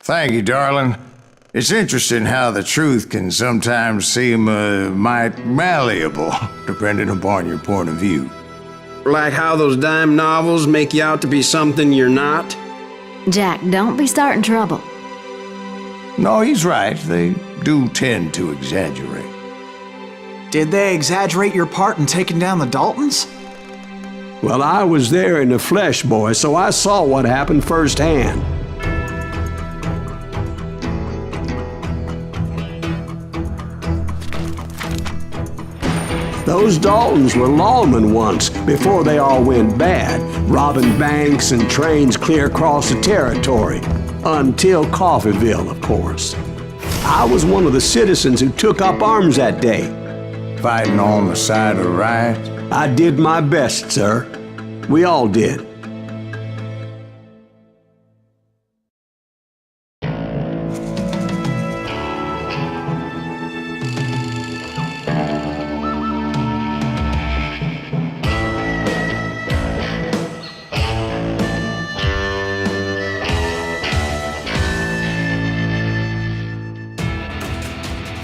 Thank you, darling. It's interesting how the truth can sometimes seem might malleable, depending upon your point of view. Like how those dime novels make you out to be something you're not? Jack, don't be starting trouble. No, he's right. They do tend to exaggerate. Did they exaggerate your part in taking down the Daltons? Well, I was there in the flesh, boy, so I saw what happened firsthand. Those Daltons were lawmen once, before they all went bad, robbing banks and trains clear across the territory. Until Coffeeville, of course. I was one of the citizens who took up arms that day. Fighting on the side of the riot? I did my best, sir. We all did.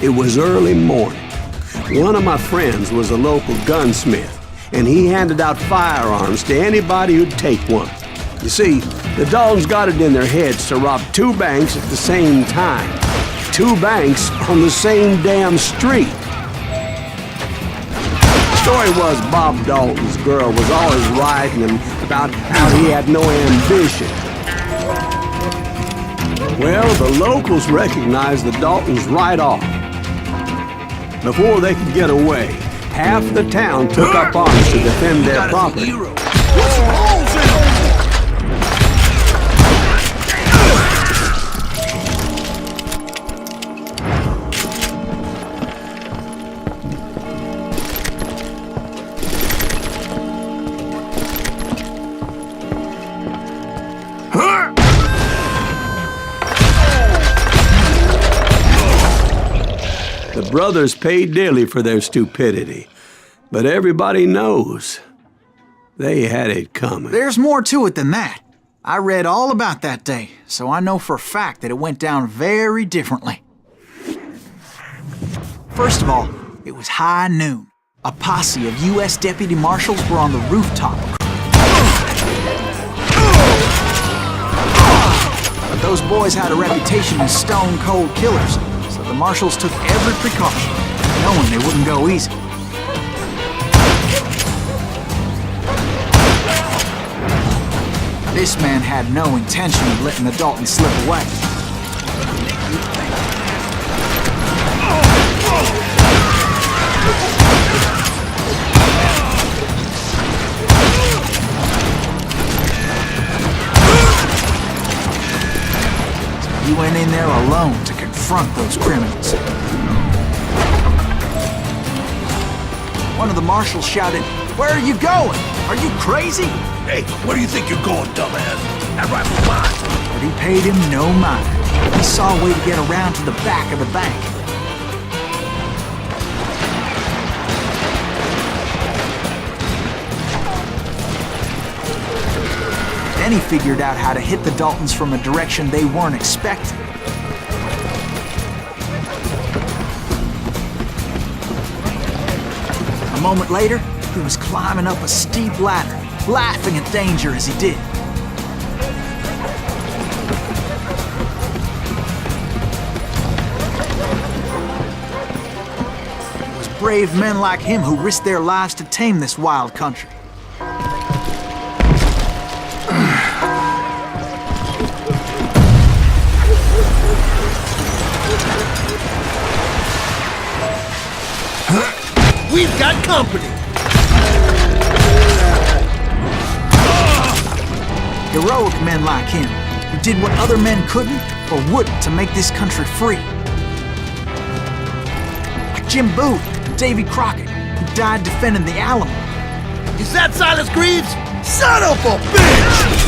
It was early morning. One of my friends was a local gunsmith, and he handed out firearms to anybody who'd take one. You see, the Daltons got it in their heads to rob 2 banks at the same time. 2 banks on the same damn street. The story was Bob Dalton's girl was always writing him about how he had no ambition. Well, the locals recognized the Daltons right off. Before they could get away, half the town took up arms to defend their property. What's wrong with him? The brothers paid dearly for their stupidity, but everybody knows they had it coming. There's more to it than that. I read all about that day, so I know for a fact that it went down very differently. First of all, it was high noon. A posse of U.S. deputy marshals were on the rooftop. But those boys had a reputation as stone-cold killers, so the marshals took every precaution, knowing they wouldn't go easy. This man had no intention of letting the Daltons slip away. He went in there alone to confront those criminals. One of the marshals shouted, "Where are you going? Are you crazy?" Hey, where do you think you're going, dumbass? That rifle's mine. But he paid him no mind. He saw a way to get around to the back of the bank. Then he figured out how to hit the Daltons from a direction they weren't expecting. A moment later, he was climbing up a steep ladder, laughing at danger as he did. It was brave men like him who risked their lives to tame this wild country. We've got company. Heroic men like him, who did what other men couldn't or wouldn't to make this country free. Like Jim Booth and Davy Crockett, who died defending the Alamo. Is that Silas Greaves? Son of a bitch!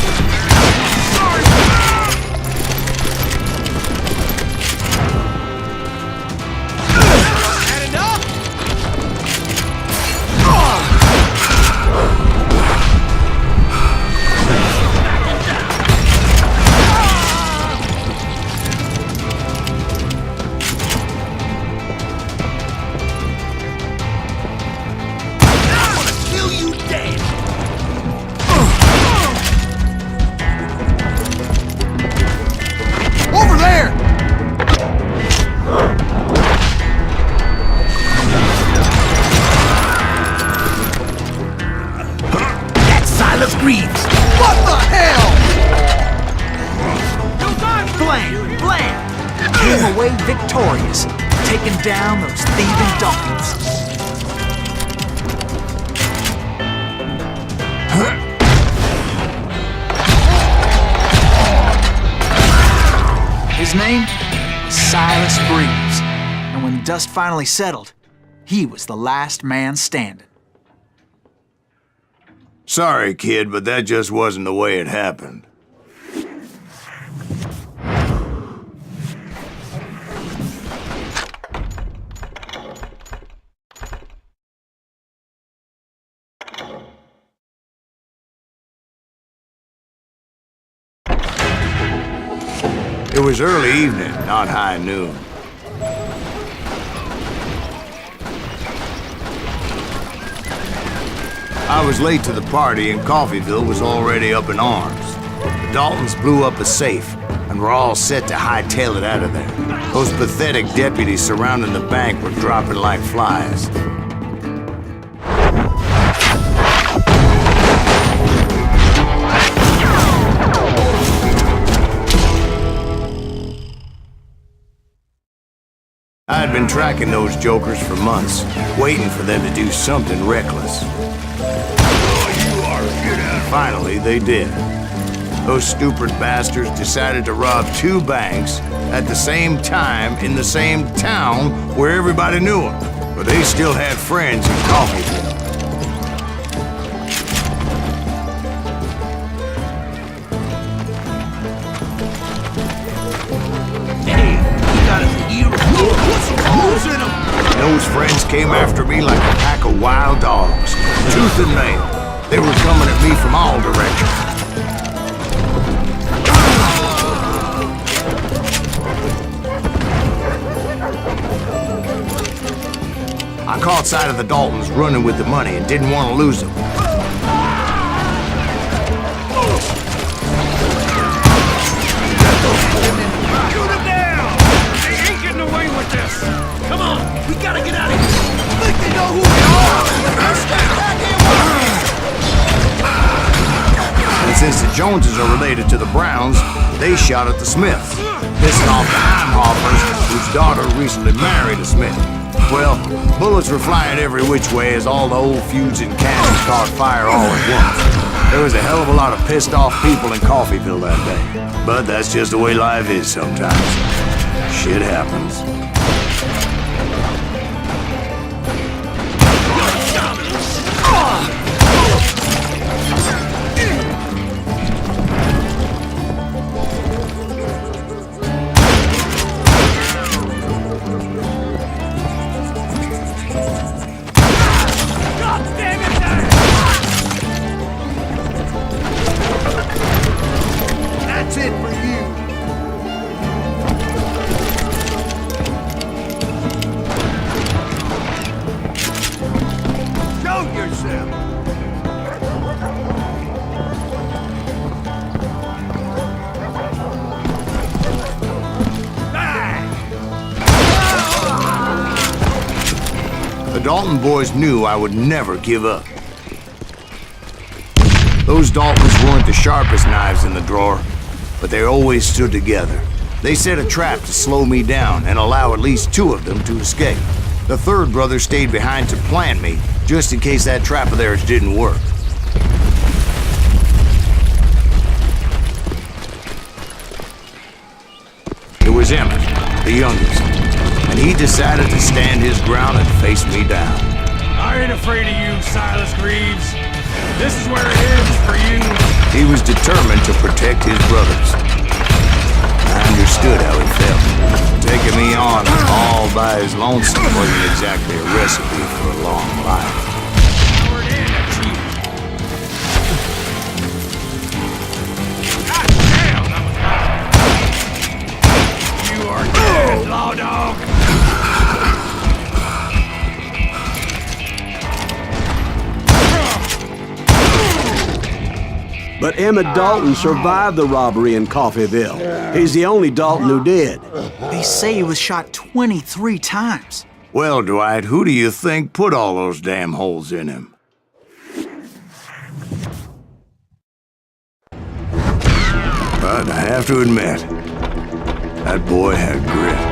came away victorious, taking down those thieving Daltons. His name was Silas Greaves, and when the dust finally settled, he was the last man standing. Sorry, kid, but that just wasn't the way it happened. It was early evening, not high noon. I was late to the party and Coffeyville was already up in arms. The Daltons blew up a safe and were all set to hightail it out of there. Those pathetic deputies surrounding the bank were dropping like flies. I had been tracking those jokers for months, waiting for them to do something reckless. Finally, they did. Those stupid bastards decided to rob 2 banks at the same time in the same town where everybody knew them. But they still had friends in Coffeyville. Those friends came after me like a pack of wild dogs, tooth and nail. They were coming at me from all directions. I caught sight of the Daltons running with the money and didn't want to lose them. Shoot him down! They ain't getting away with this! Come on, we gotta get out of here! I think they know who we are! And since the Joneses are related to the Browns, they shot at the Smiths, pissing off the Heimhoffers, whose daughter recently married a Smith. Well, bullets were flying every which way as all the old feuds and cannons caught fire all at once. There was a hell of a lot of pissed off people in Coffeyville that day. But that's just the way life is sometimes. Shit happens. That's it for you! Show yourself! The Dalton boys knew I would never give up. Those Daltons weren't the sharpest knives in the drawer, but they always stood together. They set a trap to slow me down and allow at least 2 of them to escape. The 3rd brother stayed behind to plant me, just in case that trap of theirs didn't work. It was Emmett, the youngest, and he decided to stand his ground and face me down. I ain't afraid of you, Silas Greaves. This is where it ends for you. He was determined to protect his brothers. I understood how he felt. Taking me on all by his lonesome wasn't exactly a recipe for a long life. You are dead, law dog. But Emmett Dalton survived the robbery in Coffeyville. He's the only Dalton who did. They say he was shot 23 times. Well, Dwight, who do you think put all those damn holes in him? But I have to admit, that boy had grit.